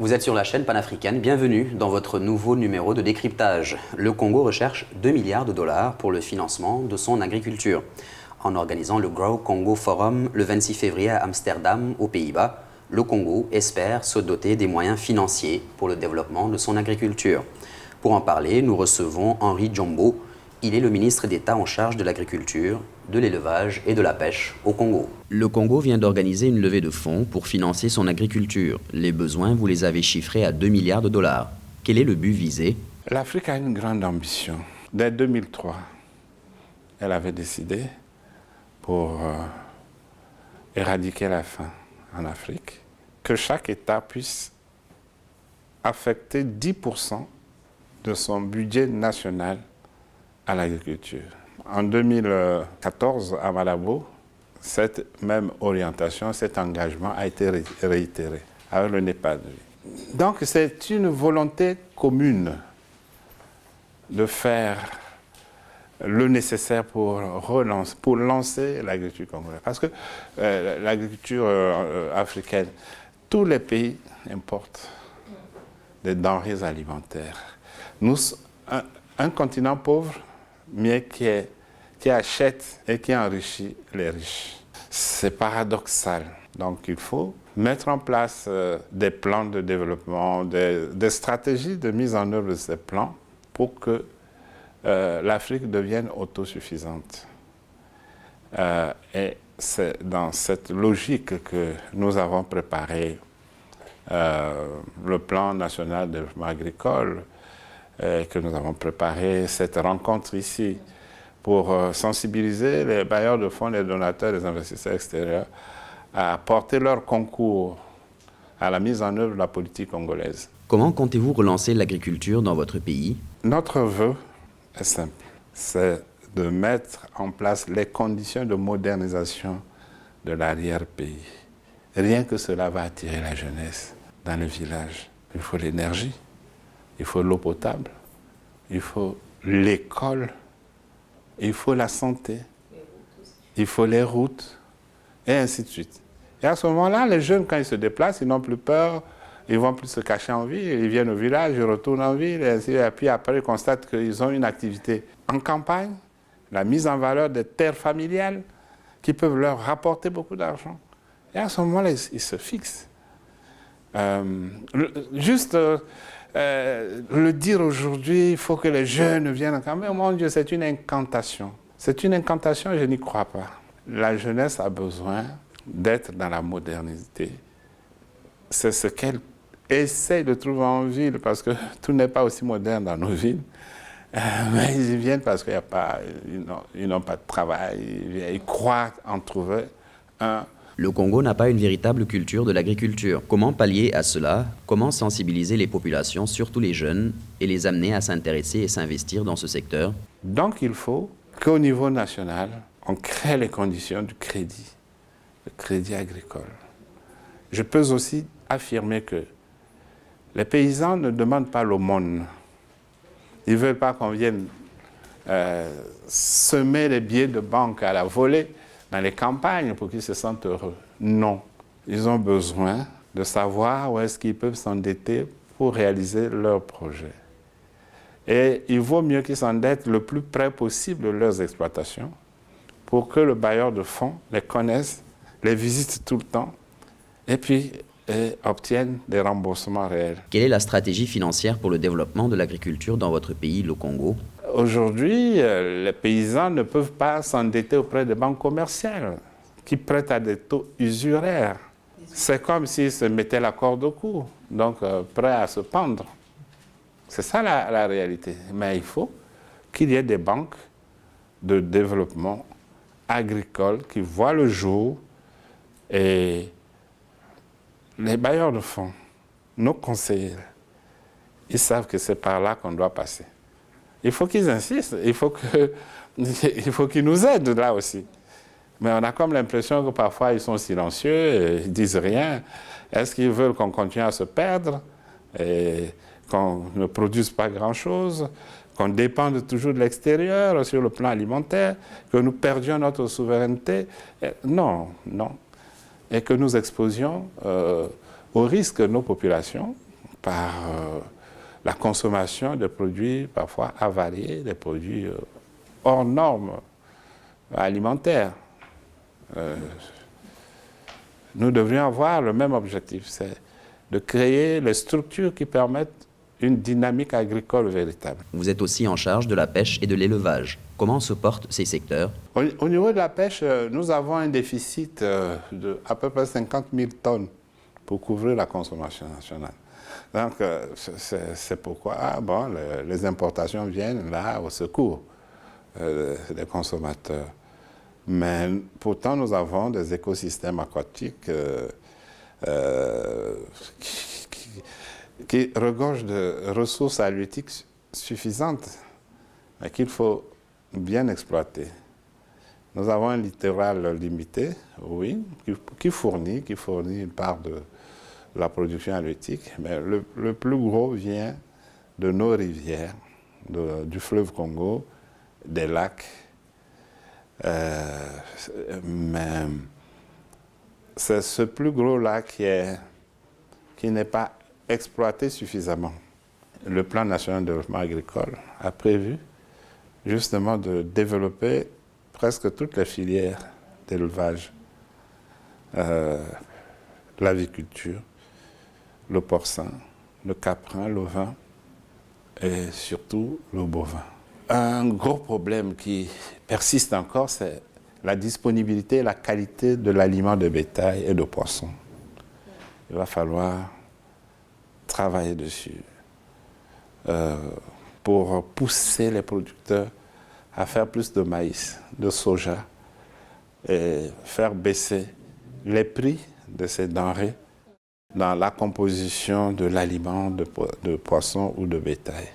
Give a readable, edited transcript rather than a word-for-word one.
Vous êtes sur la chaîne panafricaine, bienvenue dans votre nouveau numéro de décryptage. Le Congo recherche 2 milliards de dollars pour le financement de son agriculture. En organisant le Grow Congo Forum le 26 février à Amsterdam, aux Pays-Bas, le Congo espère se doter des moyens financiers pour le développement de son agriculture. Pour en parler, nous recevons Henri Djombo. Il est le ministre d'État en charge de l'agriculture, de l'élevage et de la pêche au Congo. Le Congo vient d'organiser une levée de fonds pour financer son agriculture. Les besoins, vous les avez chiffrés à 2 milliards de dollars. Quel est le but visé? L'Afrique a une grande ambition. Dès 2003, elle avait décidé pour éradiquer la faim en Afrique, que chaque État puisse affecter 10% de son budget national à l'agriculture. En 2014, à Malabo, cette même orientation, cet engagement a été réitéré avec le Népal. Donc c'est une volonté commune de faire le nécessaire pour lancer l'agriculture congolaise. Parce que l'agriculture africaine, tous les pays importent des denrées alimentaires. Nous, un continent pauvre, mais qui achète et qui enrichit les riches. C'est paradoxal. Donc il faut mettre en place des plans de développement, des stratégies de mise en œuvre de ces plans pour que l'Afrique devienne autosuffisante. Et c'est dans cette logique que nous avons préparé le plan national de développement agricole, que nous avons préparé cette rencontre ici pour sensibiliser les bailleurs de fonds, les donateurs, les investisseurs extérieurs à apporter leur concours à la mise en œuvre de la politique congolaise. Comment comptez-vous relancer l'agriculture dans votre pays? Notre vœu est simple, c'est de mettre en place les conditions de modernisation de l'arrière-pays. Rien que cela va attirer la jeunesse dans le village. Il faut l'énergie, il faut l'eau potable, il faut l'école, il faut la santé, il faut les routes, et ainsi de suite. Et à ce moment-là, les jeunes, quand ils se déplacent, ils n'ont plus peur, ils ne vont plus se cacher en ville, ils viennent au village, ils retournent en ville, et puis après, ils constatent qu'ils ont une activité en campagne, la mise en valeur des terres familiales, qui peuvent leur rapporter beaucoup d'argent. Et à ce moment-là, ils se fixent. Le dire aujourd'hui, il faut que les jeunes viennent en campagne. Oh mon Dieu, c'est une incantation. C'est une incantation, je n'y crois pas. La jeunesse a besoin d'être dans la modernité. C'est ce qu'elle essaie de trouver en ville, parce que tout n'est pas aussi moderne dans nos villes. Mais ils y viennent parce qu'ils n'ont pas de travail, ils croient en trouver un. Le Congo n'a pas une véritable culture de l'agriculture. Comment pallier à cela? Comment sensibiliser les populations, surtout les jeunes, et les amener à s'intéresser et s'investir dans ce secteur? Donc il faut qu'au niveau national, on crée les conditions du crédit, le crédit agricole. Je peux aussi affirmer que les paysans ne demandent pas l'aumône. Ils ne veulent pas qu'on vienne semer les billets de banque à la volée dans les campagnes pour qu'ils se sentent heureux. Non. Ils ont besoin de savoir où est-ce qu'ils peuvent s'endetter pour réaliser leurs projets. Et il vaut mieux qu'ils s'endettent le plus près possible de leurs exploitations pour que le bailleur de fonds les connaisse, les visite tout le temps et puis obtiennent des remboursements réels. Quelle est la stratégie financière pour le développement de l'agriculture dans votre pays, le Congo? Aujourd'hui, les paysans ne peuvent pas s'endetter auprès des banques commerciales qui prêtent à des taux usuraires. C'est comme s'ils se mettaient la corde au cou, donc prêts à se pendre. C'est ça la réalité. Mais il faut qu'il y ait des banques de développement agricole qui voient le jour et les bailleurs de fonds, nos conseillers, ils savent que c'est par là qu'on doit passer. Il faut qu'ils insistent, il faut qu'ils nous aident là aussi. Mais on a comme l'impression que parfois ils sont silencieux, ils ne disent rien. Est-ce qu'ils veulent qu'on continue à se perdre et qu'on ne produise pas grand-chose, qu'on dépende toujours de l'extérieur sur le plan alimentaire, que nous perdions notre souveraineté? Non. Et que nous exposions au risque nos populations par la consommation de produits parfois avariés, des produits hors normes alimentaires. Nous devrions avoir le même objectif, c'est de créer les structures qui permettent une dynamique agricole véritable. Vous êtes aussi en charge de la pêche et de l'élevage. Comment se portent ces secteurs? Au niveau de la pêche, nous avons un déficit de à peu près 50 000 tonnes pour couvrir la consommation nationale. Donc, c'est pourquoi les importations viennent là au secours des consommateurs. Mais pourtant, nous avons des écosystèmes aquatiques qui regorgent de ressources halieutiques suffisantes, mais qu'il faut bien exploiter. Nous avons un littoral limité, oui, qui fournit une part de la production halieutique, mais le plus gros vient de nos rivières, du fleuve Congo, des lacs. Mais c'est ce plus gros lac qui n'est pas exploité suffisamment. Le plan national de développement agricole a prévu justement de développer presque toutes les filières d'élevage, l'aviculture, le porcin, le caprin, l'ovin et surtout le bovin. Un gros problème qui persiste encore, c'est la disponibilité et la qualité de l'aliment de bétail et de poisson. Il va falloir travailler dessus pour pousser les producteurs à faire plus de maïs, de soja et faire baisser les prix de ces denrées dans la composition de l'aliment de poisson ou de bétail.